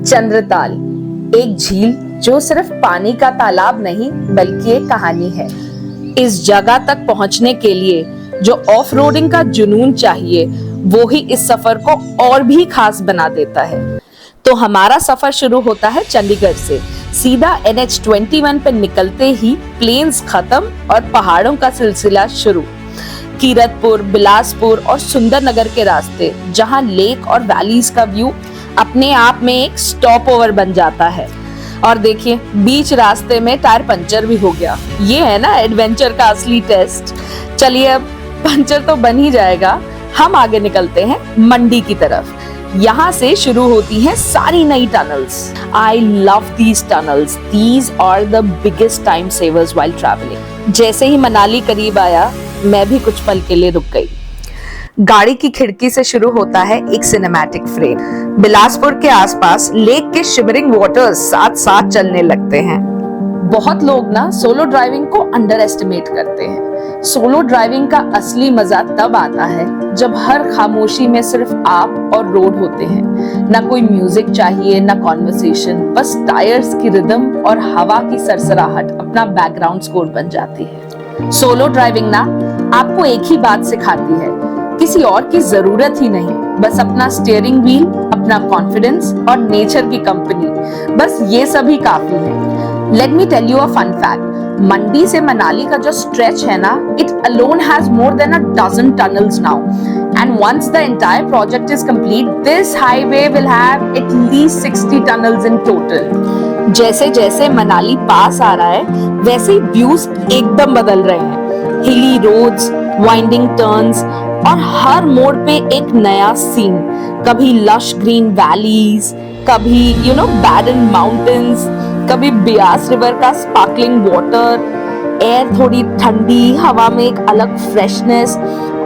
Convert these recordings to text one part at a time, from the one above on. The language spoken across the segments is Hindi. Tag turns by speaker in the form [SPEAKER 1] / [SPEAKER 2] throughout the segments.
[SPEAKER 1] चंद्रताल, एक झील जो सिर्फ पानी का तालाब नहीं बल्कि एक कहानी है। इस जगह तक पहुंचने के लिए जो ऑफ रोडिंग का जुनून चाहिए वो ही इस सफर को और भी खास बना देता है। तो हमारा सफर शुरू होता है चंडीगढ़ से। सीधा NH21 पे निकलते ही प्लेन्स खत्म और पहाड़ों का सिलसिला शुरू। कीरतपुर, बिलासपुर और सुंदरनगर के रास्ते, जहां लेक और वैलीज का व्यू अपने आप में एक स्टॉप ओवर बन जाता है। और देखिए, बीच रास्ते में टायर पंचर भी हो गया। ये है ना एडवेंचर का असली टेस्ट। चलिए, अब पंचर तो बन ही जाएगा, हम आगे निकलते हैं मंडी की तरफ। यहाँ से शुरू होती हैं सारी नई tunnels. I love these tunnels, these are the biggest time savers while travelling. जैसे ही मनाली करीब आया, मैं भी कुछ पल के लिए रुक गई। गाड़ी की खिड़की से शुरू होता है एक सिनेमैटिक फ्रेम। बिलासपुर के आसपास लेक के शिमरिंग वाटर्स साथ साथ चलने लगते हैं। बहुत लोग ना सोलो ड्राइविंग को अंडर एस्टिमेट करते हैं। सोलो ड्राइविंग का असली मजा तब आता है जब हर खामोशी में सिर्फ आप और रोड होते हैं। ना कोई म्यूजिक चाहिए, ना कॉन्वर्सेशन, बस टायर्स की रिदम और हवा की सरसराहट अपना बैकग्राउंड स्कोर बन जाती है। सोलो ड्राइविंग ना आपको एक ही बात सिखाती है, किसी और की जरूरत ही नहीं, बस अपना स्टीयरिंग व्हील, अपना कॉन्फिडेंस और नेचर की कंपनी, बस ये सभी काफी है। Let me tell you a fun fact. Mandi से मनाली का जो स्ट्रेच है ना, it alone has more than a dozen tunnels now, and once the entire project is complete, this highway will have at least 60 tunnels in total. जैसे जैसे मनाली पास आ रहा है, वैसे ही व्यूज एकदम बदल रहे हैं। हिली रोड्स, वाइंडिंग टर्न्स और हर मोड़ पे एक नया सीन। कभी लश ग्रीन वैलीज, कभी बैरन माउंटेन्स, कभी ब्यास रिवर का स्पार्कलिंग वाटर, एयर थोड़ी ठंडी, हवा में एक अलग फ्रेशनेस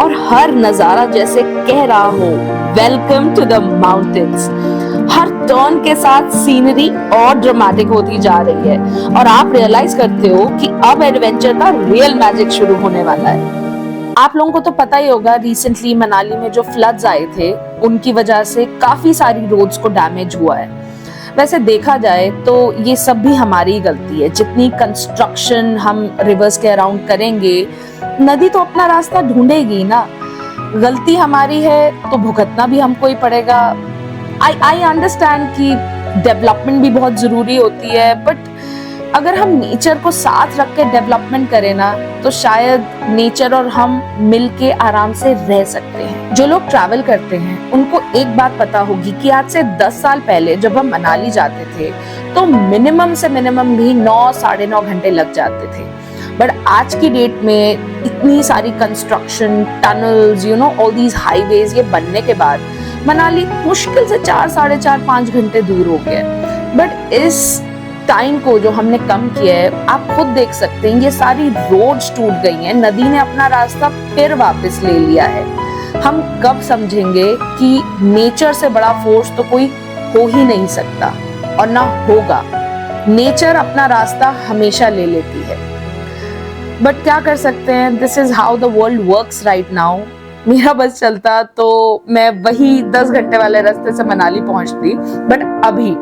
[SPEAKER 1] और हर नजारा जैसे कह रहा हो वेलकम टू द माउंटेन्स। हर टर्न के साथ सीनरी और ड्रामेटिक होती जा रही है और आप रियलाइज करते हो कि अब एडवेंचर का रियल मैजिक शुरू होने वाला है। आप लोगों को तो पता ही होगा, रिसेंटली मनाली में जो फ्लड्स आए थे उनकी वजह से काफी सारी रोड्स को डैमेज हुआ है। वैसे देखा जाए तो ये सब भी हमारी ही गलती है। जितनी कंस्ट्रक्शन हम रिवर्स के अराउंड करेंगे, नदी तो अपना रास्ता ढूंढेगी ना। गलती हमारी है तो भुगतना भी हमको ही पड़ेगा। आई अंडरस्टैंड कि डेवलपमेंट भी बहुत जरूरी होती है, बट अगर हम नेचर को साथ रख के डेवलपमेंट करें ना, तो शायद नेचर और हम मिलके आराम से रह सकते हैं। जो लोग ट्रैवल करते हैं उनको एक बात पता होगी कि आज से 10 साल पहले जब हम मनाली जाते थे तो मिनिमम से मिनिमम भी 9 साढ़े 9 घंटे लग जाते थे। बट आज की डेट में इतनी सारी construction, tunnels, all these highways ये बनने के बाद मनाली मुश्किल से 4 साढ़े 4 5 घंटे दूर हो गया। बट इस टाइम को जो हमने कम किया है, आप खुद देख सकते हैं, ये सारी रोड्स टूट गई हैं, नदी ने अपना रास्ता फिर वापस ले लिया है। हम कब समझेंगे कि नेचर से बड़ा फोर्स तो कोई हो ही नहीं सकता और ना होगा। नेचर अपना रास्ता हमेशा ले लेती है। बट क्या कर सकते हैं, this is how the world works right now. मेरा बस चलता तो मैं वही 10 घंटे वाले रास्ते से मनाली पहुंचती, बट अभी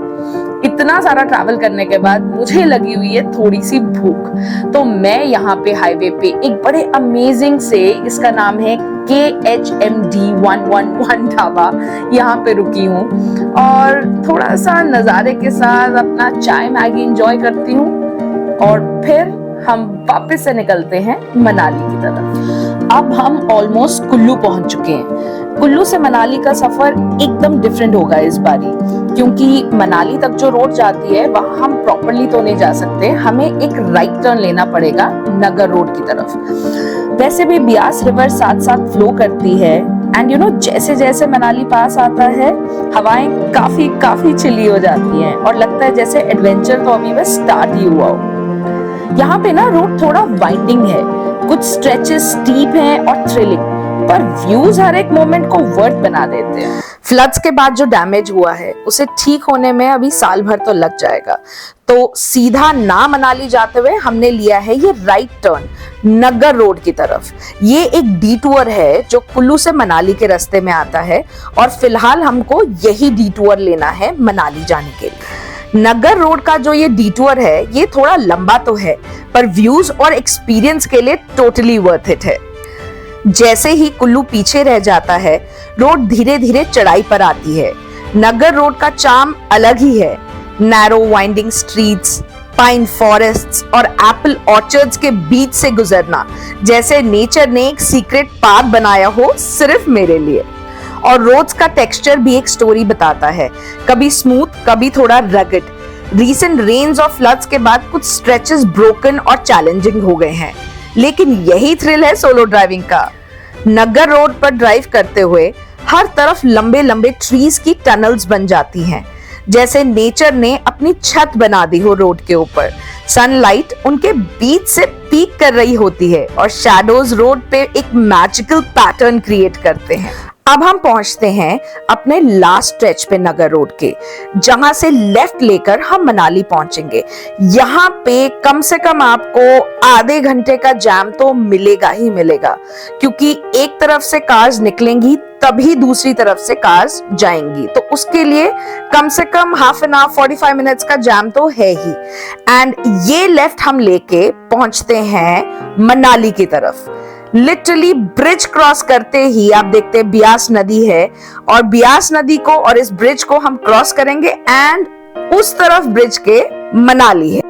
[SPEAKER 1] इतना सारा ट्रैवल करने के बाद मुझे लगी हुई है थोड़ी सी भूख। तो मैं यहाँ पे हाईवे पे एक बड़े अमेजिंग से, इसका नाम है KHMD 111 ढाबा, यहाँ पे रुकी हूँ और थोड़ा सा नज़ारे के साथ अपना चाय मैगी एंजॉय करती हूँ और फिर हम वापस से निकलते हैं मनाली की तरफ। अब हम ऑलमोस्ट कुल्लू पहुंच चुके हैं। कुल्लू से मनाली का सफर एकदम डिफरेंट होगा इस बारी, क्योंकि मनाली तक जो रोड जाती है वहां हम प्रॉपर्ली तो नहीं जा सकते, हमें एक राइट टर्न लेना पड़ेगा नगर रोड की तरफ। वैसे भी ब्यास रिवर साथ साथ फ्लो करती है एंड जैसे जैसे मनाली पास आता है, हवाएं काफी चिली हो जाती हैं और लगता है जैसे एडवेंचर तो अभी बस स्टार्ट ही हुआ हो। यहाँ पे ना रोड थोड़ा वाइंडिंग है, कुछ स्ट्रेचेस स्टीप हैं और थ्रिलिंग, पर व्यूज हर एक मोमेंट को वर्थ बना देते हैं। फ्लड्स के बाद जो डैमेज हुआ है उसे ठीक होने में अभी साल भर तो लग जाएगा। तो सीधा ना मनाली जाते हुए हमने लिया है ये राइट टर्न नग्गर रोड की तरफ। ये एक डिटूर है जो कुल्लू से मनाली के रास्ते में आता है और फिलहाल हमको यही डिटूर लेना है मनाली जाने के लिए। नग्गर रोड का जो ये डिटूर है ये थोड़ा लंबा तो है पर व्यूज और एक्सपीरियंस के लिए टोटली वर्थ इट है। जैसे ही कुल्लू पीछे रह जाता है रोड धीरे धीरे चढ़ाई पर आती है। नग्गर रोड का चार्म अलग ही है। Narrow winding streets, pine forests और एप्पल ऑर्चर्ड्स के बीच से गुजरना जैसे नेचर ने एक सीक्रेट पाथ बनाया हो सिर्फ मेरे लिए। और रोड्स का टेक्सचर भी एक स्टोरी बताता है, कभी स्मूथ कभी थोड़ा रगड। रीसेंट रेन्स और फ्लड्स के बाद कुछ स्ट्रेचेस ब्रोकन और चैलेंजिंग हो गए हैं, लेकिन यही थ्रिल है सोलो ड्राइविंग का। नग्गर रोड पर ड्राइव करते हुए हर तरफ लंबे लंबे ट्रीज की टनल्स बन जाती हैं, जैसे नेचर ने अपनी छत बना दी हो रोड के ऊपर। सनलाइट उनके बीच से पीक कर रही होती है और शैडोज रोड पे एक मैजिकल पैटर्न क्रिएट करते हैं। अब हम पहुंचते हैं अपने लास्ट स्ट्रेच पे नग्गर रोड के, जहां से लेफ्ट लेकर हम मनाली पहुंचेंगे। यहाँ पे कम से कम आपको आधे घंटे का जैम तो मिलेगा ही मिलेगा, क्योंकि एक तरफ से कार्स निकलेंगी तभी दूसरी तरफ से कार्स जाएंगी, तो उसके लिए कम से कम हाफ एन आवर 45 मिनट्स का जैम तो है ही। एंड ये लेफ्ट हम लेके पहुंचते हैं मनाली की तरफ। लिटरली ब्रिज क्रॉस करते ही आप देखते हैं ब्यास नदी है और ब्यास नदी को और इस ब्रिज को हम क्रॉस करेंगे एंड उस तरफ ब्रिज के मनाली है।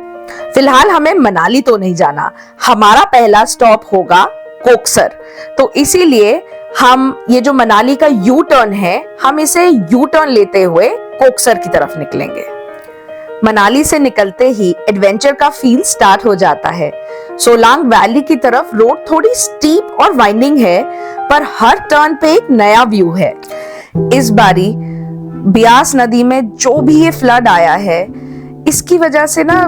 [SPEAKER 1] फिलहाल हमें मनाली तो नहीं जाना, हमारा पहला स्टॉप होगा कोकसर। तो इसीलिए हम ये जो मनाली का यू टर्न है हम इसे यू टर्न लेते हुए कोकसर की तरफ निकलेंगे। मनाली से निकलते ही एडवेंचर का फील स्टार्ट हो जाता है। सोलांग वैली की तरफ रोड थोड़ी स्टीप और वाइंडिंग है, पर हर टर्न पे एक नया व्यू है। इस बारी ब्यास नदी में जो भी ये फ्लड आया है, इसकी वजह से ना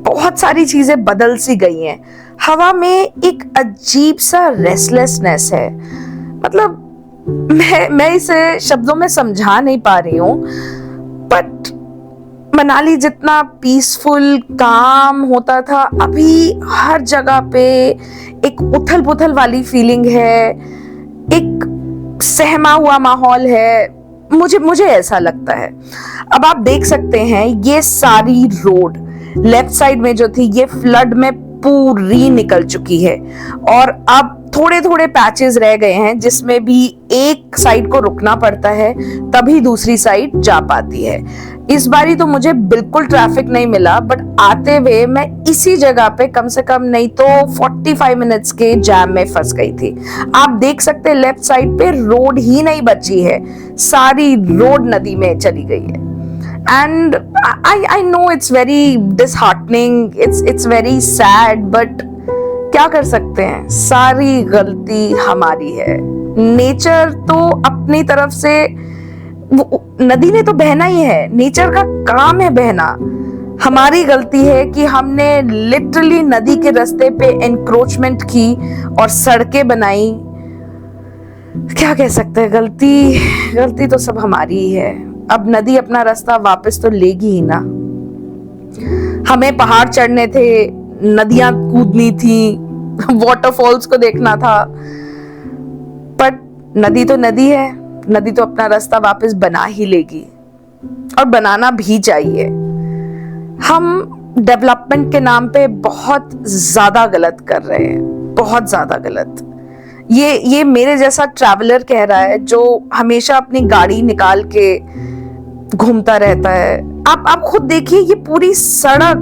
[SPEAKER 1] बहुत सारी चीजें बदल सी गई हैं। हवा में एक अजीब सा रेस्टलेसनेस है, मतलब मैं इसे शब्दों में समझा नहीं पा रही हूँ, बट मनाली जितना पीसफुल काम होता था, अभी हर जगह पे एक उथल पुथल वाली फीलिंग है, एक सहमा हुआ माहौल है। मुझे ऐसा लगता है। अब आप देख सकते हैं ये सारी रोड लेफ्ट साइड में जो थी ये फ्लड में पूरी निकल चुकी है और अब थोड़े थोड़े पैचेस रह गए हैं जिसमें भी एक साइड को रुकना पड़ता है तभी दूसरी साइड जा पाती है। इस बारी तो मुझे बिल्कुल ट्रैफिक नहीं मिला, बट आते हुए मैं इसी जगह पे कम से कम नहीं तो 45 मिनट्स के जैम में फंस गई थी। आप देख सकते हैं लेफ्ट साइड पे रोड ही नहीं बची है, सारी रोड नदी में चली गई है। And I know it's very disheartening, it's very sad, but क्या कर सकते हैं, सारी गलती हमारी है। नेचर तो अपनी तरफ से, नदी ने तो बहना ही है, नेचर का काम है बहना। हमारी गलती है कि हमने लिटरली नदी के रास्ते पे एनक्रोचमेंट की और सड़कें बनाई। क्या कह सकते हैं, गलती तो सब हमारी ही है। अब नदी अपना रास्ता वापस तो लेगी ही ना। हमें पहाड़ चढ़ने थे, नदियां कूदनी थी, वाटरफॉल्स को देखना था, पर नदी तो नदी है, नदी तो अपना रास्ता वापस बना ही लेगी और बनाना भी चाहिए। हम डेवलपमेंट के नाम पे बहुत ज्यादा गलत कर रहे हैं, बहुत ज्यादा गलत। ये मेरे जैसा ट्रैवलर कह रहा है जो हमेशा अपनी गाड़ी निकाल के घूमता रहता है। आप खुद देखिए ये पूरी सड़क,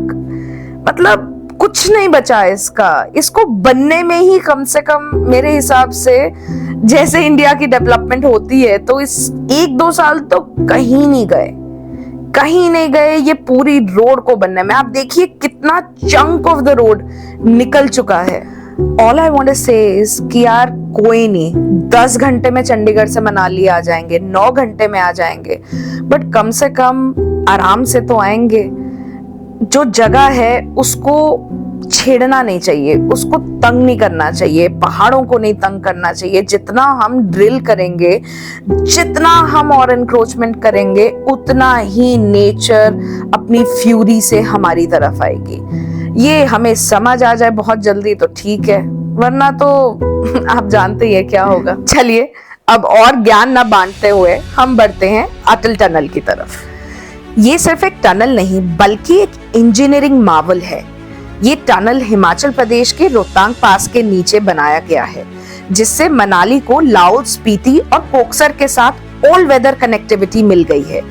[SPEAKER 1] मतलब कुछ नहीं बचा है इसको बनने में ही कम से कम मेरे हिसाब से जैसे इंडिया की डेवलपमेंट होती है तो इस 1-2 साल तो कहीं नहीं गए ये पूरी रोड को बनने में। आप देखिए कितना चंक ऑफ द रोड निकल चुका है। ऑल आई वांट टू से इज कि यार कोई नहीं, 10 घंटे में चंडीगढ़ से मनाली आ जाएंगे, 9 घंटे में आ जाएंगे, बट कम से कम आराम से तो आएंगे। जो जगह है उसको छेड़ना नहीं चाहिए, उसको तंग नहीं करना चाहिए, पहाड़ों को नहीं तंग करना चाहिए। जितना हम ड्रिल करेंगे, जितना हम और एनक्रोचमेंट करेंगे, उतना ही नेचर अपनी फ्यूरी से हमारी तरफ आएगी। ये हमें समझ आ जाए बहुत जल्दी तो ठीक है, वरना तो आप जानते ही है क्या होगा। चलिए अब और ज्ञान ना बांटते हुए हम बढ़ते हैं अटल टनल की तरफ। ये सिर्फ एक टनल नहीं बल्कि एक इंजीनियरिंग मार्वल है। ये टनल हिमाचल प्रदेश के रोहतांग पास के नीचे बनाया गया है, जिससे मनाली को लाहौल, स्पीति और कोकसर के साथ ऑल वेदर कनेक्टिविटी मिल गई है।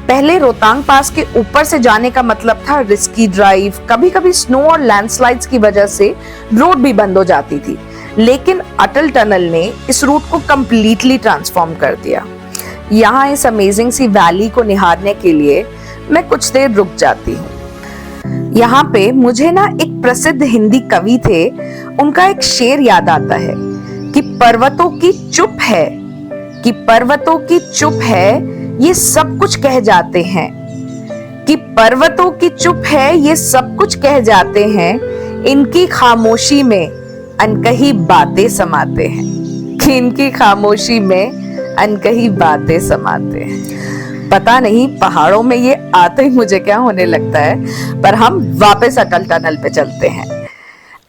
[SPEAKER 1] पहले रोहतांग पास के ऊपर से जाने का मतलब था रिस्की ड्राइव, कभी-कभी स्नो और लैंडस्लाइड्स की वजह से रोड भी बंद हो जाती थी, लेकिन अटल टनल ने इस रूट को कंप्लीटली ट्रांसफॉर्म कर दिया। यहाँ इस अमेजिंग सी वैली को निहारने के लिए मैं कुछ देर रुक जाती हूँ। यहाँ पे मुझे ना एक प्रसिद्ध हिंदी कवि थे, उनका एक शेर याद आता है कि पर्वतों की चुप है, कि पर्वतों की चुप है ये सब कुछ कह जाते हैं, कि पर्वतों की चुप है ये सब कुछ कह जाते हैं, इनकी खामोशी में अनकही बातें समाते हैं, कि इनकी खामोशी में अनकही बातें समाते हैं। पता नहीं पहाड़ों में ये आते ही मुझे क्या होने लगता है, पर हम वापस अटल टनल पे चलते हैं।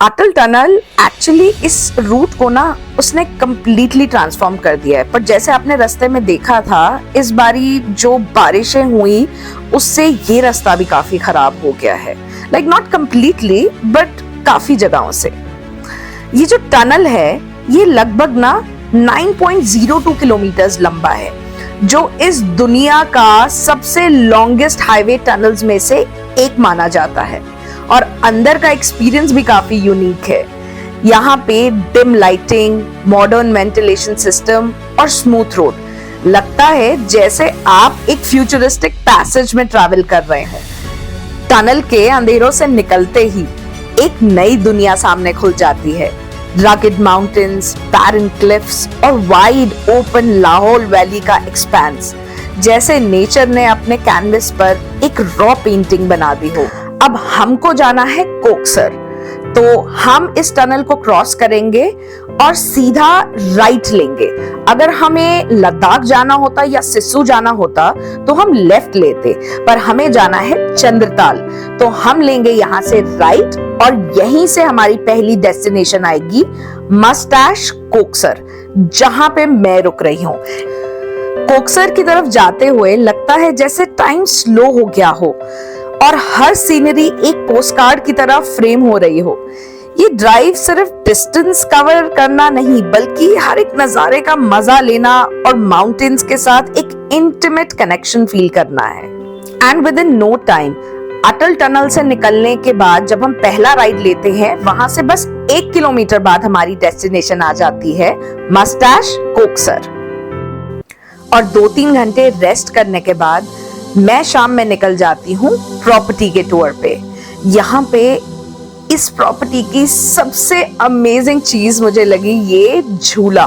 [SPEAKER 1] अटल टनल एक्चुअली इस रूट को ना उसने कंप्लीटली ट्रांसफॉर्म कर दिया है, पर जैसे आपने रास्ते में देखा था, इस बारी जो बारिशें हुई उससे ये रास्ता भी काफी खराब हो गया है। लाइक नॉट कंप्लीटली बट काफी जगहों से। ये जो टनल है ये लगभग ना 9.02 किलोमीटर लंबा है, जो इस दुनिया का सबसे लॉन्गेस्ट हाईवे टनल्स में से एक माना जाता है। और अंदर का एक्सपीरियंस भी काफी यूनिक है। यहाँ पे dim lighting, modern ventilation system और स्मूथ रोड। लगता है जैसे आप एक फ्यूचरिस्टिक पैसेज में ट्रैवल कर रहे हो। टनल के अंधेरों से निकलते ही एक नई दुनिया सामने खुल जाती है। Rugged mountains, barren cliffs और wide open लाहौल वैली का एक्सपेंस, जैसे नेचर ने अपने कैनवस पर एक रॉ पेंटिंग बना दी हो। अब हमको जाना है कोकसर, तो हम इस टनल को क्रॉस करेंगे और सीधा राइट लेंगे। अगर हमें लद्दाख जाना होता या सिस्सू जाना होता तो हम लेफ्ट लेते, पर हमें जाना है चंद्रताल, तो हम लेंगे यहाँ से राइट और यहीं से हमारी पहली डेस्टिनेशन आएगी मस्टैश कोकसर, जहां पे मैं रुक रही हूँ। कोकसर की तरफ जाते हुए लगता है जैसे टाइम स्लो हो गया हो और हर सीनरी एक पोस्टकार्ड की तरह फ्रेम हो रही हो। ये ड्राइव सिर्फ डिस्टेंस कवर करना नहीं बल्कि हर एक नजारे का मजा लेना और माउंटेन्स के साथ एक इंटीमेट कनेक्शन फील करना है। And within no time Atal tunnel से निकलने के बाद जब हम पहला राइड लेते हैं, वहां से बस 1 किलोमीटर बाद हमारी डेस्टिनेशन आ जाती है मस्टैश कोकसर। और 2-3 घंटे रेस्ट करने के बाद मैं शाम में निकल जाती हूँ प्रॉपर्टी के टूर पे। यहाँ पे इस प्रॉपर्टी की सबसे अमेजिंग चीज मुझे लगी ये झूला।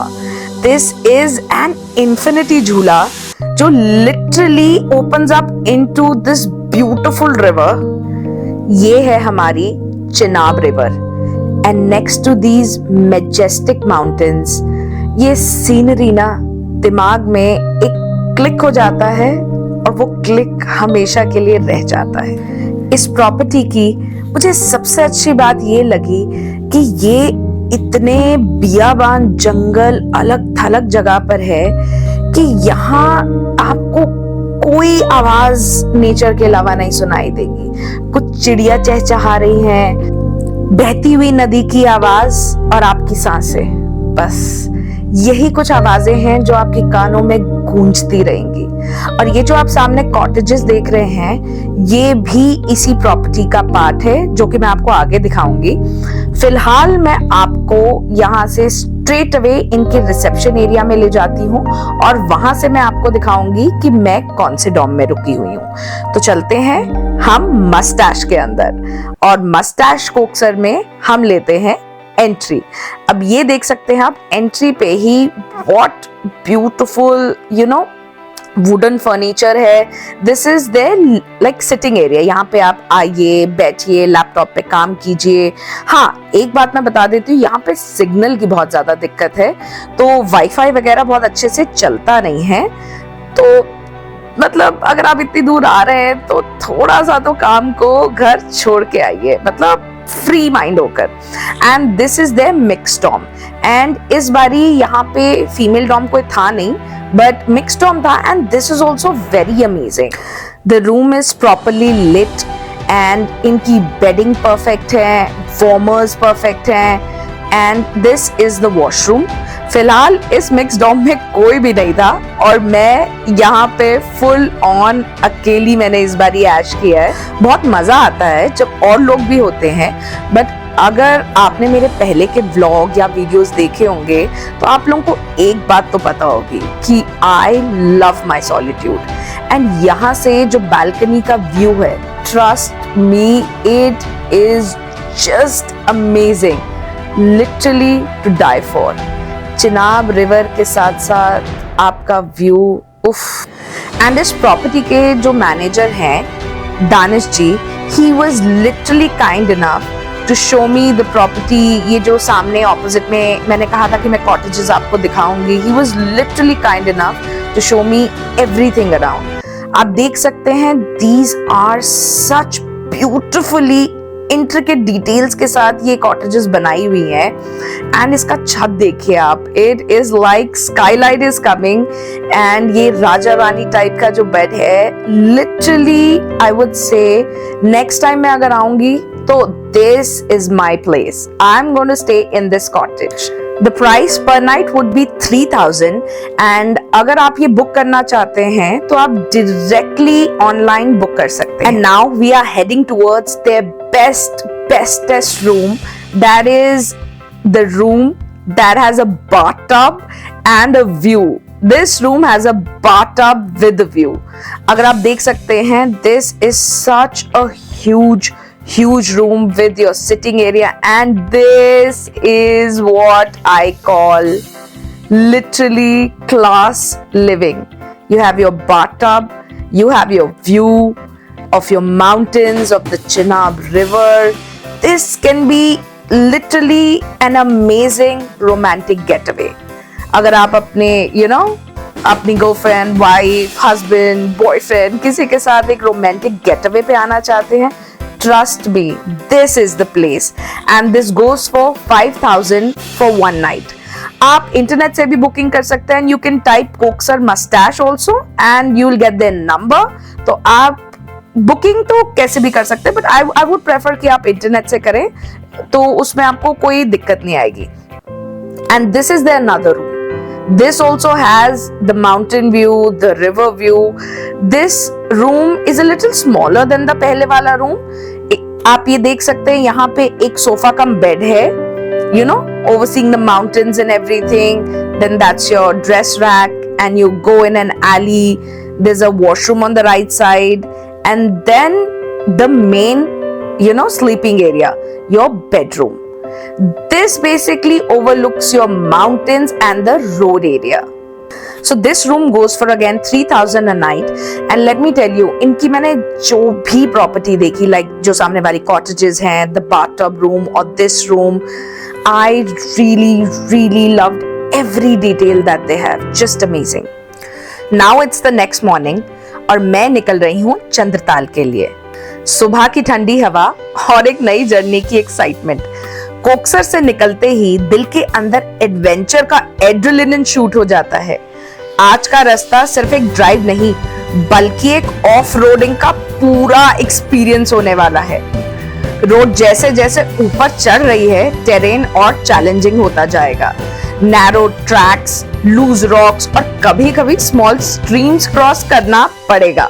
[SPEAKER 1] दिस इज एन इंफिनिटी झूला जो literally opens up into this beautiful river. ये है हमारी Chenab river and next to these majestic mountains. ये सीनरी ना दिमाग में एक क्लिक हो जाता है और वो क्लिक हमेशा के लिए रह जाता है। इस प्रॉपर्टी की मुझे सबसे अच्छी बात ये लगी कि ये इतने बियाबान जंगल अलग थलग जगह पर है कि यहाँ आपको कोई आवाज नेचर के अलावा नहीं सुनाई देगी। कुछ चिड़िया चहचहा रही हैं, बहती हुई नदी की आवाज और आपकी सांसें, बस यही कुछ आवाजें हैं जो आपके कानों में गूंजती रहेंगी। और ये जो आप सामने कॉटेजेस देख रहे हैं ये भी इसी प्रॉपर्टी का पार्ट है जो कि मैं आपको आगे दिखाऊंगी। फिलहाल मैं आपको यहाँ से स्ट्रेट अवे इनके रिसेप्शन एरिया में ले जाती हूँ और वहां से मैं आपको दिखाऊंगी कि मैं कौन से डॉम में रुकी हुई हूँ। तो चलते हैं हम मस्टैश के अंदर और मस्टैश कोकसर में हम लेते हैं एंट्री। अब ये देख सकते हैं आप एंट्री पे ही व्हाट ब्यूटीफुल वुडन फर्नीचर है। This is their like sitting area, यहाँ पे आप आइए, बैठिए, लैपटॉप पे काम कीजिए। हाँ, एक बात मैं बता देती हूँ, यहाँ पे सिग्नल की बहुत ज्यादा दिक्कत है, तो वाईफाई वगैरह बहुत अच्छे से चलता नहीं है। तो मतलब अगर आप इतनी दूर आ रहे हैं तो थोड़ा सा तो काम को घर छोड़ के आइए, मतलब फ्री माइंड होकर। And this is their mix dorm, and इस बारी यहाँ पे फीमेल डॉर्म कोई था नहीं, बट मिक्स डॉर्म था, and this is also very amazing. The room is properly lit, and इनकी बेडिंग परफेक्ट है, वार्मर्स परफेक्ट हैं, and this is the washroom. फिलहाल इस मिक्स डॉर्म में कोई भी नहीं था, और मैं यहाँ पे फुल ऑन अकेली मैंने इस बार ऐश किया है। बहुत मजा आता है जब और लोग भी होते हैं, बट अगर आपने मेरे पहले के व्लॉग या वीडियोस देखे होंगे तो आप लोगों को एक बात तो पता होगी कि I love my solitude. And यहाँ से जो बालकनी का व्यू है, trust me, it is just amazing, literally to die for. Chenab river के साथ साथ आपका व्यू, उफ। एंड इस प्रॉपर्टी के जो मैनेजर हैं Danish ji, he was literally kind enough to show me the property. ये जो सामने ऑपोजिट में मैंने कहा था कि मैं कॉटेजेस आपको दिखाऊंगी, he was literally kind enough to show me everything around. आप देख सकते हैं, these are such beautifully intricate details के साथ ये कॉटेजेस बनाई हुई हैं। एंड इसका छत देखिए आप, it is like skylight is coming, and ये राजा रानी टाइप का जो बेड है, literally I would say next time मैं अगर आऊंगी तो this is my place, I am going to stay in this cottage. The price per night would be 3,000, and अगर आप ये बुक करना चाहते हैं तो आप directly online बुक कर सकते हैं। And now we are heading towards their bestest room, that is the room that has a bathtub and a view. This room has a bathtub with a view. अगर आप देख सकते हैं, this is such a huge room with your sitting area, and this is what I call literally class living. You have your bathtub, you have your view of your mountains, of the Chenab river. This can be literally an amazing romantic getaway. अगर आप अपने अपनी गर्लफ्रेंड, वाइफ, हस्बैंड, बॉयफ्रेंड, किसी के साथ एक रोमांटिक गेटअवे पे आना चाहते हैं, trust me, this is the place, and this goes for 5,000 for one night. आप इंटरनेट से भी बुकिंग कर सकते हैं, you can type Koksar Moustache also and you will get their number. तो आप बुकिंग तो कैसे भी कर सकते हैं, बट I would prefer कि आप इंटरनेट से करें, तो उसमें आपको कोई दिक्कत नहीं आएगी। And this is their another room. This also has the mountain view, the river view. This room is a little smaller than the पहले वाला room. आप ये देख सकते हैं, यहाँ पे एक सोफा कम बेड है, overseeing the mountains and everything. Then that's your dress rack, and you go in an alley. There's a washroom on the right side, and then the main, sleeping area, your bedroom. This basically overlooks your mountains and the road area. So this room goes for again 3,000 a night. And let me tell you, इनकी मैंने जो भी प्रॉपर्टी देखी, like जो सामने वाली cottages हैं, the bathtub room or this room, I really loved every detail that they have. Just amazing. Now it's the next morning और मैं निकल रही हूँ चंद्रताल के लिए। सुबह की ठंडी हवा और एक नई जर्नी की एक्साइटमेंट। कोक्सर से निकलते ही दिल के अंदर एडवेंचर का एड्रेलिन शूट हो जाता है। आज का रास्ता सिर्फ एक ड्राइव नहीं, बल्कि एक ऑफ रोडिंग का पूरा एक्सपीरियंस होने वाला है। रोड जैसे जैसे ऊपर चढ़ रही है, टेरेन और चैलेंजिंग होता जाएगा। नैरो ट्रैक्स, लूज रॉक्स और कभी कभी स्मॉल स्ट्रीम्स क्रॉस करना पड़ेगा।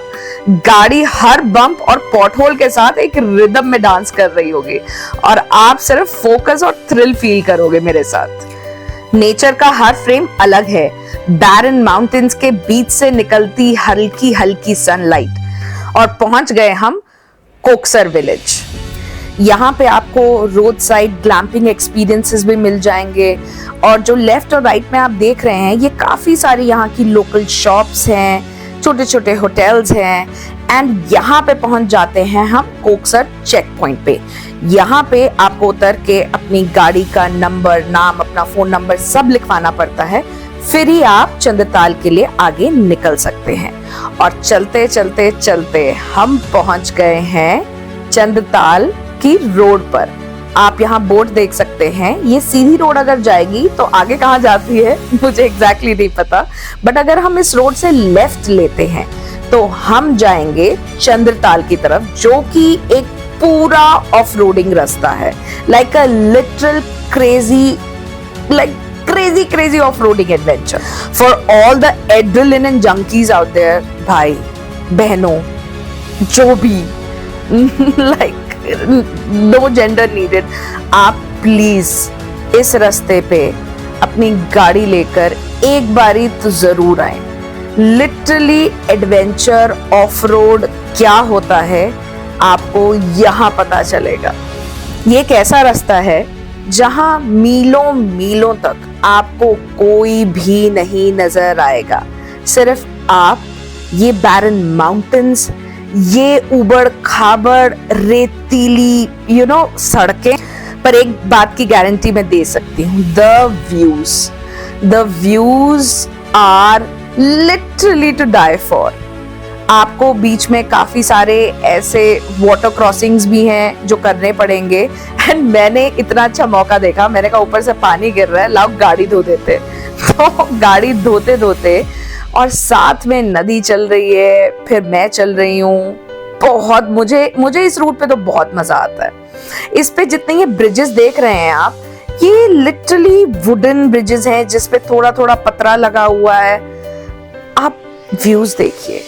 [SPEAKER 1] गाड़ी हर बम्प और पॉटहोल के साथ एक रिदम में डांस कर रही होगी और आप सिर्फ फोकस और थ्रिल फील करोगे मेरे साथ। नेचर का हर फ्रेम अलग है। बैरन माउंटेन्स के बीच से निकलती हल्की हल्की सनलाइट और पहुंच गए हम कोक्सर विलेज। यहाँ पे आपको रोड साइड ग्लैम्पिंग एक्सपीरियंसेस भी मिल जाएंगे और जो लेफ्ट और राइट में आप देख रहे हैं, ये काफी सारी यहाँ की लोकल शॉप्स हैं, छोटे छोटे होटल्स हैं, एंड यहाँ पे पहुंच जाते हैं हम कोकसर चेक पॉइंट पे। यहाँ पे आपको उतर के अपनी गाड़ी का नंबर, नाम, अपना फोन नंबर सब लिखवाना पड़ता है, फिर ही आप चंद्रताल के लिए आगे निकल सकते हैं। और चलते चलते चलते हम पहुंच गए हैं चंद्रताल की रोड पर। आप यहाँ बोर्ड देख सकते हैं, ये सीधी रोड अगर जाएगी तो आगे कहाँ जाती है मुझे एग्जैक्टली नहीं पता, बट अगर हम इस रोड से लेफ्ट लेते हैं तो हम जाएंगे चंद्रताल की तरफ, जो कि एक पूरा ऑफ रोडिंग रास्ता है, like a literal crazy off-roading adventure for all the adrenaline junkies out there। भाई बहनों जो भी no gender needed, आप प्लीज इस रास्ते पे अपनी गाड़ी लेकर एक बारी तो जरूर आए। लिटरली एडवेंचर ऑफ रोड क्या होता है आपको यहाँ पता चलेगा। ये एक ऐसा रास्ता है जहां मीलों मीलों तक आपको कोई भी नहीं नजर आएगा, सिर्फ आप, ये बैरन माउंटेन्स, ये उबड़ खाबड़ रेतीली सड़कें। पर एक बात की गारंटी मैं दे सकती हूँ, the views are literally to die for. आपको बीच में काफी सारे ऐसे वाटर क्रॉसिंग्स भी हैं जो करने पड़ेंगे, एंड मैंने इतना अच्छा मौका देखा, मैंने कहा ऊपर से पानी गिर रहा है, लाओ गाड़ी धो देते। तो गाड़ी धोते धोते और साथ में नदी चल रही है, फिर मैं चल रही हूँ। बहुत मुझे इस रूट पे तो बहुत मजा आता है। इस पे जितने ये ब्रिजेस देख रहे हैं आप, ये लिटरली वुडन ब्रिजेस हैं जिसपे थोड़ा थोड़ा पतरा लगा हुआ है। आप व्यूज देखिए,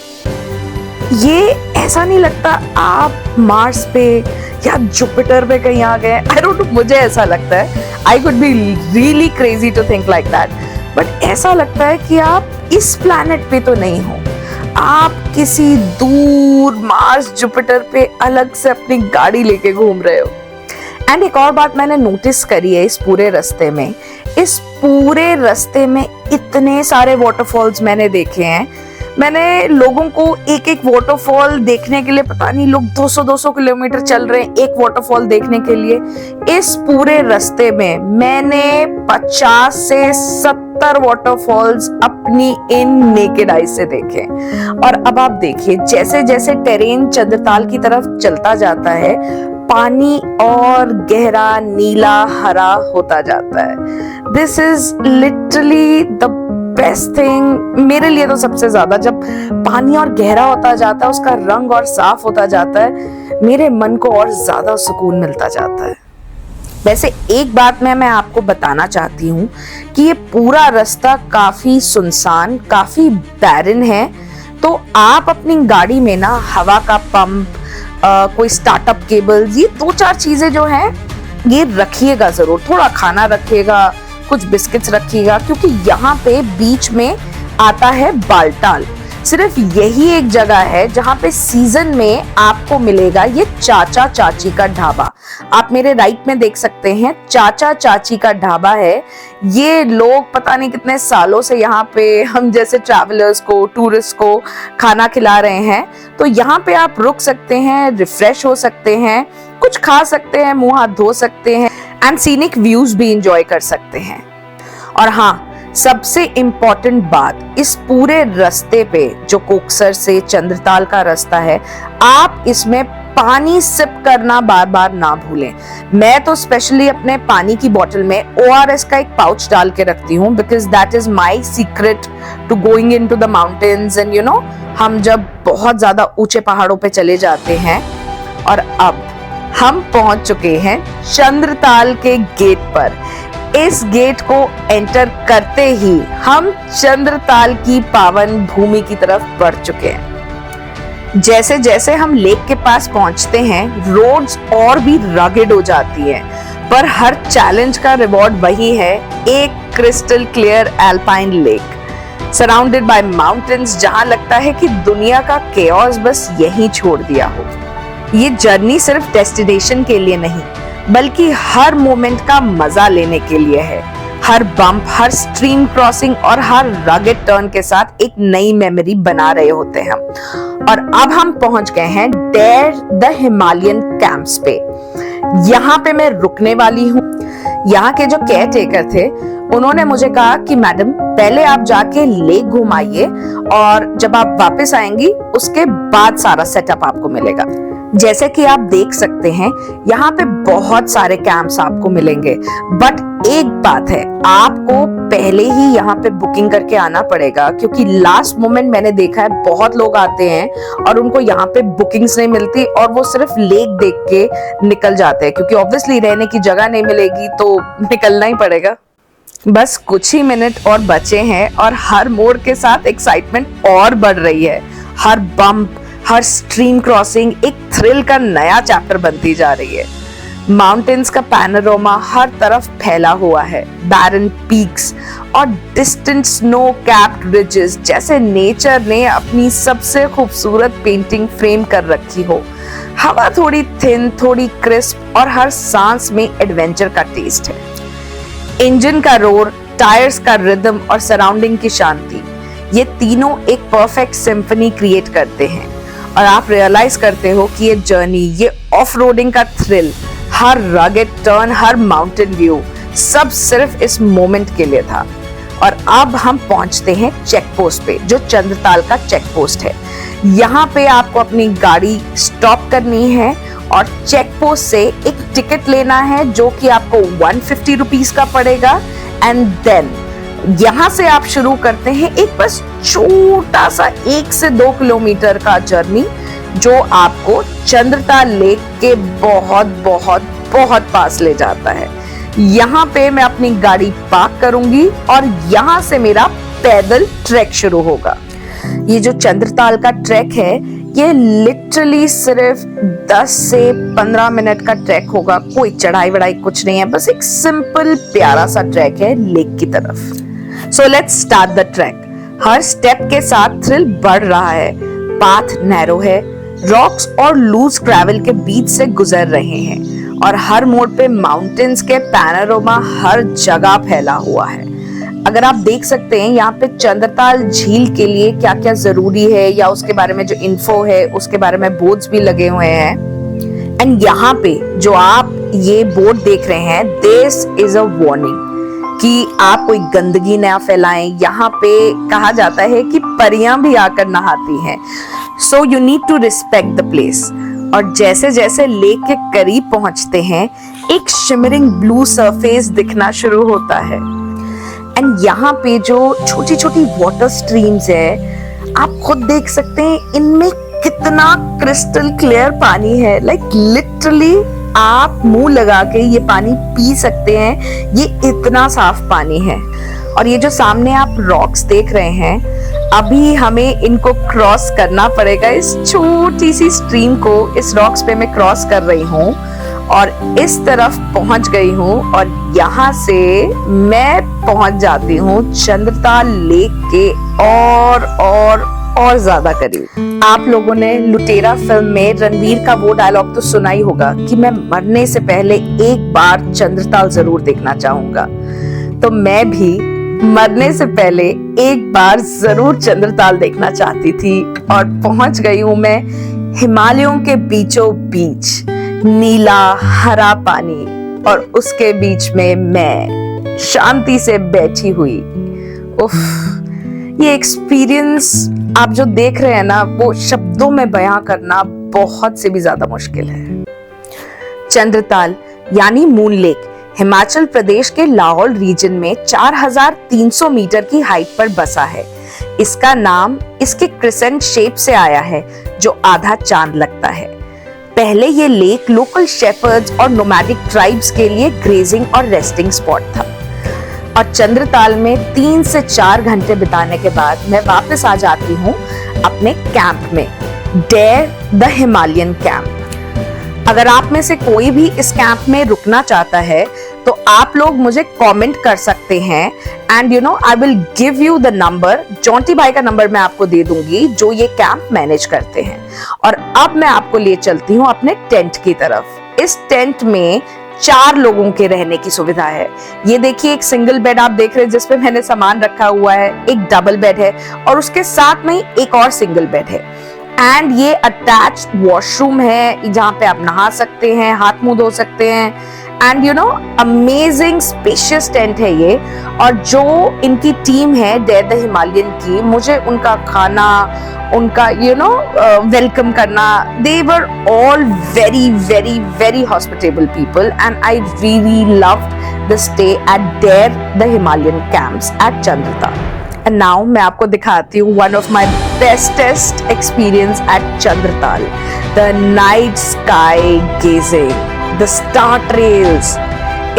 [SPEAKER 1] ये ऐसा नहीं लगता आप मार्स पे या जुपिटर पे कहीं आ गए। आई डोंट नो, मुझे ऐसा लगता है। I could be really crazy to think like that, but ऐसा लगता है कि आप इस प्लैनेट पे तो नहीं हो, आप किसी दूर मार्स जुपिटर पे अलग से अपनी गाड़ी लेके घूम रहे हो। एंड एक और बात मैंने नोटिस करी है, इस पूरे रास्ते में इतने सारे वाटरफॉल्स मैंने देखे हैं। मैंने लोगों को एक एक वाटरफॉल देखने के लिए, पता नहीं लोग 200-200 किलोमीटर चल रहे हैं एक वाटरफॉल देखने के लिए। इस पूरे रास्ते में मैंने 50 से 70 वाटरफॉल्स अपनी इन नेकेड आई से देखे। और अब आप देखिए, जैसे जैसे टेरेन चंद्रताल की तरफ चलता जाता है, पानी और गहरा नीला हरा होता जाता है। This is literally the best thing मेरे लिए तो सबसे ज्यादा। जब पानी और गहरा होता जाता है, उसका रंग और साफ होता जाता है, मेरे मन को और ज्यादा सुकून मिलता जाता है। वैसे एक बात मैं आपको बताना चाहती हूँ कि ये पूरा रास्ता काफी सुनसान, काफी बैरन है, तो आप अपनी गाड़ी में ना हवा का पंप, कोई स्टार्टअप केबल, ये 2-4 चीजें जो हैं ये रखिएगा जरूर। थोड़ा खाना रखिएगा, कुछ बिस्किट्स रखिएगा, क्योंकि यहाँ पे बीच में आता है बालटाल। सिर्फ यही एक जगह है जहाँ पे सीजन में आपको मिलेगा ये चाचा चाची का ढाबा। आप मेरे राइट में देख सकते हैं, चाचा चाची का ढाबा है। ये लोग पता नहीं कितने सालों से यहाँ पे हम जैसे ट्रैवलर्स को, टूरिस्ट को खाना खिला रहे हैं। तो यहाँ पे आप रुक सकते हैं, रिफ्रेश हो सकते हैं, कुछ खा सकते हैं, मुंह हाथ धो सकते हैं, एंड सीनिक व्यूज भी एंजॉय कर सकते हैं। और हाँ, सबसे इम्पोर्टेंट बात, इस पूरे रास्ते पे जो कोकसर से चंद्रताल का रास्ता है, आप इसमें पानी सिप करना बार बार ना भूलें। मैं तो स्पेशली अपने पानी की बोतल में ORS का एक पाउच डाल के रखती हूँ, because that is my secret to going into the mountains. And हम जब बहुत ज्यादा ऊंचे पहाड़ों पे चले जाते हैं। और अब हम पहुंच चुके हैं चंद्रताल के गेट पर। इस गेट को एंटर करते ही हम चंद्रताल की पावन भूमि की तरफ बढ़ चुके हैं। जैसे जैसे हम लेक के पास पहुंचते हैं, रोड्स और भी रगेड हो जाती हैं, पर हर चैलेंज का रिवॉर्ड वही है, एक crystal clear alpine lake surrounded by mountains, जहां लगता है कि दुनिया का केओस बस यहीं छोड़ दिया हो। ये जर्नी सिर्फ डेस्टिनेशन के लिए नहीं, बल्कि हर मोमेंट का मजा लेने के लिए है। हर बम्प, हर स्ट्रीम क्रॉसिंग और हर रगेड टर्न के साथ एक नई मेमोरी बना रहे होते हैं हम। और अब हम पहुंच गए हैं डेयर द हिमालयन कैंप्स पे। यहाँ पे मैं रुकने वाली हूँ। यहाँ के जो केयर टेकर थे उन्होंने मुझे कहा कि मैडम पहले आप जाके लेक घुमाइए और जब आप वापस आएंगी उसके बाद सारा सेटअप आपको मिलेगा। जैसे कि आप देख सकते हैं यहाँ पे बहुत सारे कैंप्स आपको मिलेंगे, बट एक बात है, आपको पहले ही यहाँ पे बुकिंग करके आना पड़ेगा, क्योंकि लास्ट मोमेंट मैंने देखा है बहुत लोग आते हैं और उनको यहाँ पे बुकिंग्स नहीं मिलती और वो सिर्फ लेक देख के निकल जाते हैं, क्योंकि ऑब्वियसली रहने की जगह नहीं मिलेगी तो निकलना ही पड़ेगा। बस कुछ ही मिनट और बचे हैं और हर मोड़ के साथ एक्साइटमेंट और बढ़ रही है। हर बम्प, हर स्ट्रीम क्रॉसिंग एक थ्रिल का नया चैप्टर बनती जा रही है। माउंटेन्स का पैनोरामा हर तरफ फैला हुआ है, बैरन पीक्स और डिस्टेंट स्नो कैप्ड रिजेस, जैसे नेचर ने अपनी सबसे खूबसूरत पेंटिंग फ्रेम कर रखी हो। हवा थोड़ी थिन, थोड़ी क्रिस्प और हर सांस में एडवेंचर का टेस्ट है। इंजन का रोर, टायर्स का रिदम और सराउंडिंग की शांति, ये तीनों एक परफेक्ट सिम्फनी क्रिएट करते हैं। और आप रियलाइज करते हो कि ये जर्नी, ये ऑफ रोडिंग का थ्रिल, हर रगेड टर्न, हर माउंटेन व्यू, सब सिर्फ इस मोमेंट के लिए था। और अब हम पहुंचते हैं चेक पोस्ट पे, जो चंद्रताल का चेक पोस्ट है। यहाँ पे आपको अपनी गाड़ी स्टॉप करनी है और चेक पोस्ट से एक टिकट लेना है जो कि आपको 150 रुपीज का पड़ेगा। एंड देन यहाँ से आप शुरू करते हैं एक बस छोटा सा 1 से 2 किलोमीटर का जर्नी, जो आपको चंद्रताल लेक के बहुत बहुत बहुत पास ले जाता है। यहाँ पे मैं अपनी गाड़ी पार्क करूंगी और यहाँ से मेरा पैदल ट्रैक शुरू होगा। ये जो चंद्रताल का ट्रैक है, ये लिटरली सिर्फ 10 से 15 मिनट का ट्रैक होगा। कोई चढ़ाई वढ़ाई कुछ नहीं है, बस एक सिंपल प्यारा सा ट्रैक है लेक की तरफ। So let's start the track. Her step के साथ थ्रिल बढ़ रहा है। पाथ नैरो है, रॉक्स और लूज ग्रेवल के बीच से गुजर रहे हैं और हर मोड़ पे माउंटेन्स के पैनोरामा हर जगह फैला हुआ है। अगर आप देख सकते हैं यहाँ पे चंद्रताल झील के लिए क्या क्या जरूरी है या उसके बारे में जो इन्फो है उसके बारे में बोर्ड्स भी लगे हुए हैं। एंड यहाँ पे जो आप ये बोर्ड देख रहे हैं, दिस इज अ वार्निंग कि आप कोई गंदगी ना फैलाएं। यहाँ पे कहा जाता है कि परियां भी आकर नहाती हैं, so you need to respect the place. और जैसे जैसे लेक के करीब पहुंचते हैं, एक शिमरिंग ब्लू सरफेस दिखना शुरू होता है। एंड यहाँ पे जो छोटी छोटी वाटर स्ट्रीम्स है, आप खुद देख सकते हैं इनमें कितना क्रिस्टल क्लियर पानी है। लाइक लिटरली आप मुंह लगा के ये पानी पी सकते हैं, ये इतना साफ पानी है। और ये जो सामने आप रॉक्स देख रहे हैं, अभी हमें इनको क्रॉस करना पड़ेगा। इस छोटी सी स्ट्रीम को इस रॉक्स पे मैं क्रॉस कर रही हूँ और इस तरफ पहुंच गई हूँ और यहाँ से मैं पहुंच जाती हूँ चंद्रताल लेक के और ज्यादा करीब। आप लोगों ने लुटेरा फिल्म में रणवीर का वो डायलॉग तो सुना ही होगा कि मैं मरने से पहले एक बार चंद्रताल जरूर देखना चाहूंगा। तो मैं भी मरने से पहले एक बार जरूर चंद्रताल देखना चाहती थी और पहुंच गई हूं मैं हिमालयों के बीचों बीच। नीला हरा पानी और उसके बीच में मैं शांति से बैठी हुई। उफ, ये एक्सपीरियंस आप जो देख रहे हैं ना, वो शब्दों में बयां करना बहुत से भी ज्यादा मुश्किल है। चंद्रताल यानी मून लेक हिमाचल प्रदेश के लाहौल रीजन में 4300 मीटर की हाइट पर बसा है। इसका नाम इसके क्रिसेंट शेप से आया है, जो आधा चांद लगता है। पहले ये लेक लोकल शेपर्ड्स और नोमैडिक ट्राइब्स के लिए ग्रेजिंग और रेस्टिंग स्पॉट था। और चंद्रताल में 3 से 4 घंटे बिताने के बाद मैं वापस आ जाती हूँ अपने कैंप में, डेयर द हिमालयन कैंप। अगर आप में से कोई भी इस कैंप में रुकना चाहता है तो आप लोग मुझे कमेंट कर सकते हैं and you know I will give you the number. Jonty भाई का नंबर मैं आपको दे दूंगी जो ये कैंप मैनेज करते हैं। और अब मैं आपको ले चलती हूँ अपने टेंट की तरफ। इस टेंट में 4 लोगों के रहने की सुविधा है। ये देखिए एक सिंगल बेड आप देख रहे हैं जिसपे मैंने सामान रखा हुआ है, एक डबल बेड है और उसके साथ में एक और सिंगल बेड है। एंड ये अटैच्ड वॉशरूम है जहां पे आप नहा सकते हैं, हाथ मुंह धो सकते हैं। And you know amazing spacious tent है ये। और जो इनकी टीम है डेयर द हिमालयन की, मुझे उनका खाना, उनका वेलकम करना, they were all very very very hospitable people and I really loved the stay at there the Himalayan camps at Chandratal. And now मैं आपको दिखाती हूँ one of my bestest experience at Chandratal, the night sky gazing, the star trails.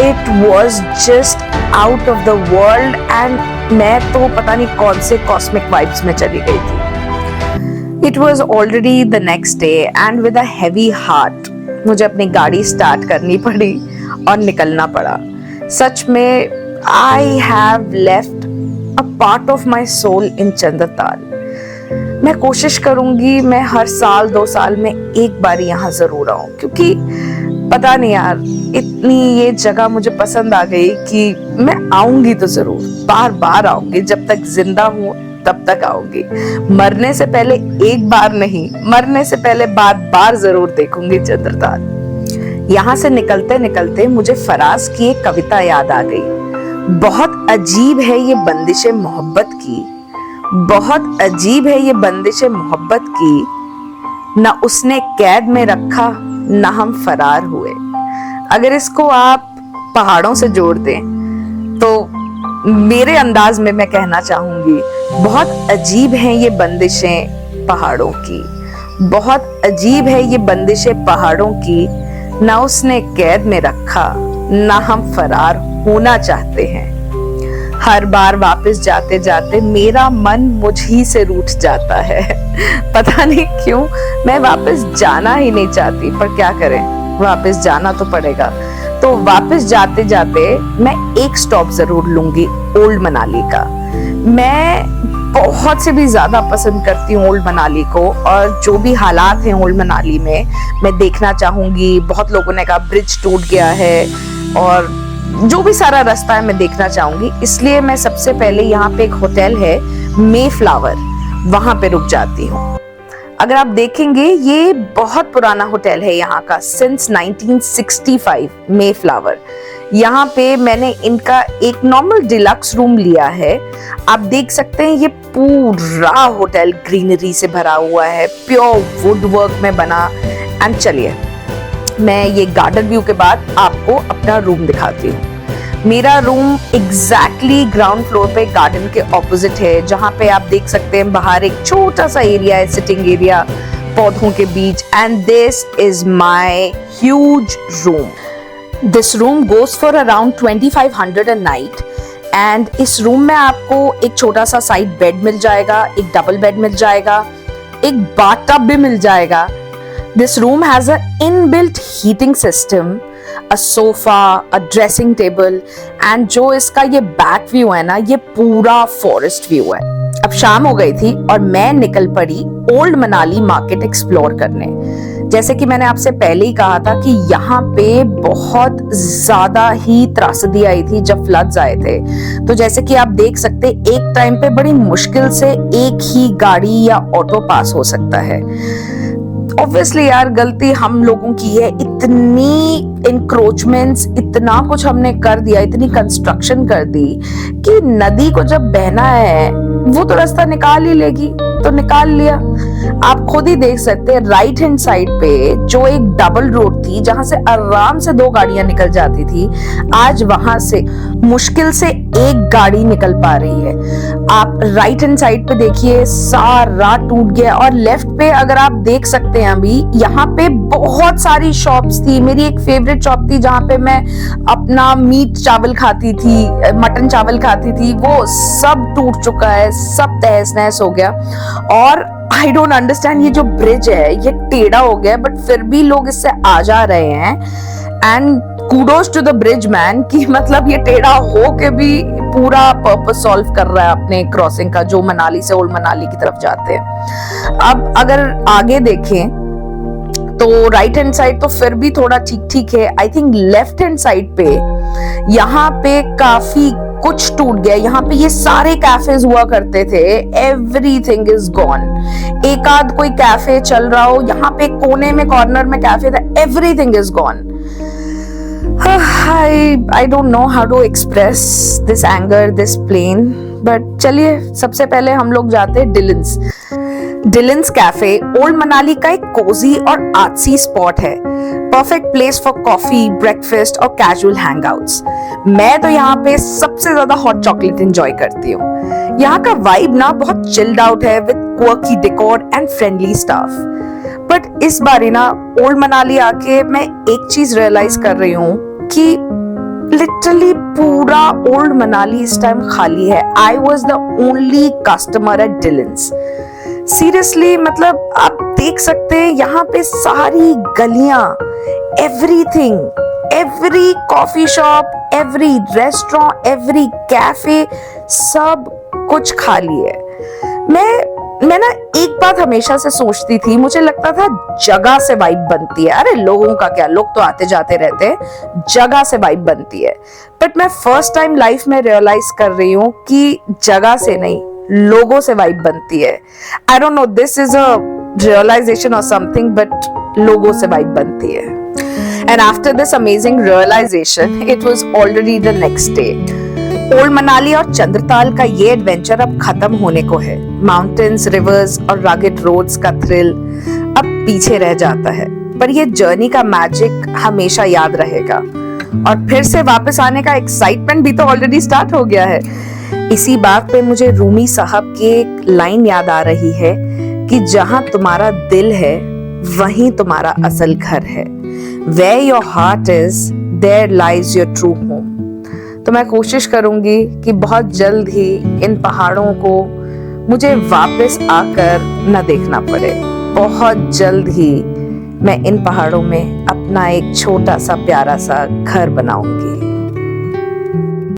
[SPEAKER 1] It was just out of the world and मैं तो पता नहीं कौन से cosmic vibes में चली गई थी। It was already the next day and with a heavy heart मुझे अपनी गाड़ी स्टार्ट करनी पड़ी और निकलना पड़ा। सच में I have left a part of my soul in Chandratal. मैं कोशिश करूंगी मैं हर साल 2 साल में एक बार यहाँ जरूर आऊं, क्योंकि पता नहीं यार इतनी ये जगह मुझे पसंद आ गई कि मैं आऊंगी तो जरूर, बार बार आऊंगी, जब तक जिंदा हूं तब तक आऊंगी। मरने से पहले एक बार नहीं, मरने से पहले बार बार जरूर देखूंगी चंद्रताल। यहाँ से निकलते निकलते मुझे फराज की एक कविता याद आ गई। बहुत अजीब है ये बंदिशे मोहब्बत की, बहुत अजीब है ये बंदिशे मोहब्बत की, न उसने कैद में रखा न हम फरार हुए। अगर इसको आप पहाड़ों से जोड़ दें तो मेरे अंदाज में मैं कहना चाहूंगी, बहुत अजीब हैं ये बंदिशें पहाड़ों की, बहुत अजीब है ये बंदिशें पहाड़ों की, ना उसने कैद में रखा ना हम फरार होना चाहते हैं। हर बार वापस जाते जाते मेरा मन मुझ ही से रूठ जाता है। पता नहीं क्यों मैं वापस जाना ही नहीं चाहती, पर क्या करें, वापस जाना तो पड़ेगा। तो वापस जाते जाते मैं एक स्टॉप जरूर लूंगी, ओल्ड मनाली का। मैं बहुत से भी ज्यादा पसंद करती हूँ ओल्ड मनाली को, और जो भी हालात हैं ओल्ड मनाली में मैं देखना चाहूंगी। बहुत लोगों ने कहा ब्रिज टूट गया है और जो भी सारा रास्ता है मैं देखना चाहूंगी, इसलिए मैं सबसे पहले यहाँ पे एक होटल है मेफ्लावर, वहां पे रुक जाती हूँ। अगर आप देखेंगे ये बहुत पुराना होटल है यहाँ का, सिंस 1965 मेफ्लावर। यहाँ पे मैंने इनका एक नॉर्मल डिलक्स रूम लिया है। आप देख सकते हैं ये पूरा होटल ग्रीनरी से भरा हुआ है, प्योर वुड वर्क में बना। एंड चलिए मैं ये गार्डन व्यू के बाद आपको अपना रूम दिखाती हूँ। मेरा रूम एग्जैक्टली ग्राउंड फ्लोर पे गार्डन के ऑपोजिट है, जहाँ पे आप देख सकते हैं बाहर एक छोटा सा एरिया है, सिटिंग एरिया पौधों के बीच। And this is my huge room. This room goes for around 2500 a night. And इस रूम में आपको एक छोटा सा साइड बेड मिल जाएगा, एक डबल बेड मिल जाएगा, एक बाथटब भी मिल जाएगा। This room has an inbuilt heating system, a sofa, a dressing table, and जो इसका ये बैक व्यू है ना, ये पूरा फॉरेस्ट व्यू है। अब शाम हो गई थी और मैं निकल पड़ी ओल्ड मनाली मार्केट एक्सप्लोर करने। जैसे कि मैंने आपसे पहले ही कहा था कि यहाँ पे बहुत ज्यादा ही त्रासदी आई थी जब फ्लड्स आए थे। तो जैसे कि आप देख सकते, एक टाइम पे बड़ी मुश्किल से एक ही गाड़ी या ऑटो पास हो सकता है। ऑब्वियसली यार गलती हम लोगों की है, इतनी इंक्रोचमेंट्स, इतना कुछ हमने कर दिया, इतनी कंस्ट्रक्शन कर दी कि नदी को जब बहना है वो तो रास्ता निकाल ही लेगी, तो निकाल लिया। आप खुद ही देख सकते हैं राइट हैंड साइड पे जो एक डबल रोड थी जहां से आराम से 2 गाड़ियां निकल जाती थी, आज वहां से मुश्किल से एक गाड़ी निकल पा रही है। आप राइट हैंड साइड पे देखिए सारा टूट गया। और लेफ्ट पे अगर आप देख सकते हैं अभी यहाँ पे बहुत सारी शॉप्स थी। मेरी एक फेवरेट शॉप थी जहां पे मैं अपना मीट चावल खाती थी, मटन चावल खाती थी, वो सब टूट चुका है, सब तहस नहस हो गया। और आई डोंट अंडरस्टैंड, ये जो ब्रिज है ये टेढ़ा हो गया, बट फिर भी लोग इससे आ जा रहे हैं। And kudos to the bridge man कि मतलब ये टेढ़ा हो के भी पूरा पर्पस सॉल्व कर रहा है अपने क्रॉसिंग का, जो मनाली से ओल्ड मनाली की तरफ जाते हैं। अब अगर आगे देखें तो राइट हैंड साइड तो फिर भी थोड़ा ठीक ठीक है। I think left hand side पे यहाँ पे काफी कुछ टूट गया। यहाँ पे ये सारे कैफेज हुआ करते थे, एवरीथिंग इज गॉन। एक आध कोई कैफे चल रहा हो, यहाँ पे कोने में कॉर्नर में कैफे था, everything is gone. I don't know how to express this anger, this pain, but चलिए सबसे पहले हम लोग जाते हैं डिलिन्स कैफे ओल्ड मनाली का एक कोजी और आर्टसी स्पॉट है। Perfect place for coffee, breakfast और कैजुअल हैंगआउट्स। मैं तो यहाँ पे सबसे ज्यादा हॉट चॉकलेट एंजॉय करती हूँ। यहाँ का वाइब ना बहुत चिल्ड आउट है with quirky decor and friendly staff. But इस बारी ना ओल्ड मनाली आके मैं एक चीज रियलाइज कर रही हूँ कि लिटरली पूरा ओल्ड मनाली इस टाइम खाली है। I was the only customer at Dylan's. Seriously, मतलब आप देख सकते हैं यहाँ पे सारी गलियां, everything, every coffee shop, every restaurant, every cafe, सब कुछ खाली है। मैं ना एक बात हमेशा से सोचती थी, मुझे लगता था जगह से वाइब बनती है। अरे लोगों का क्या, लोग तो आते जाते रहते हैं, जगह से वाइब बनती है। बट मैं फर्स्ट टाइम लाइफ में रियलाइज कर रही हूँ कि जगह से नहीं, लोगों से वाइब बनती है। I don't know, this is a realization और समथिंग, बट लोगों से वाइब बनती है। And after this amazing realization, it was already the next day. Old Manali और चंद्रताल का ये एडवेंचर अब खत्म होने को है। माउंटेन्स, रिवर्स और रगड रोड्स का थ्रिल अब पीछे रह जाता है, पर ये जर्नी का मैजिक हमेशा याद रहेगा। और फिर से वापस आने का एक्साइटमेंट भी तो ऑलरेडी स्टार्ट हो गया है। इसी बात पे मुझे रूमी साहब की एक लाइन याद आ रही है कि जहां तुम्हारा दिल है वहीं तुम्हारा असल घर है। Where your heart is, there lies your true home। तो मैं कोशिश करूंगी कि बहुत जल्द ही इन पहाड़ों को मुझे वापस आकर न देखना पड़े। बहुत जल्द ही मैं इन पहाड़ों में अपना एक छोटा सा प्यारा सा घर बनाऊंगी।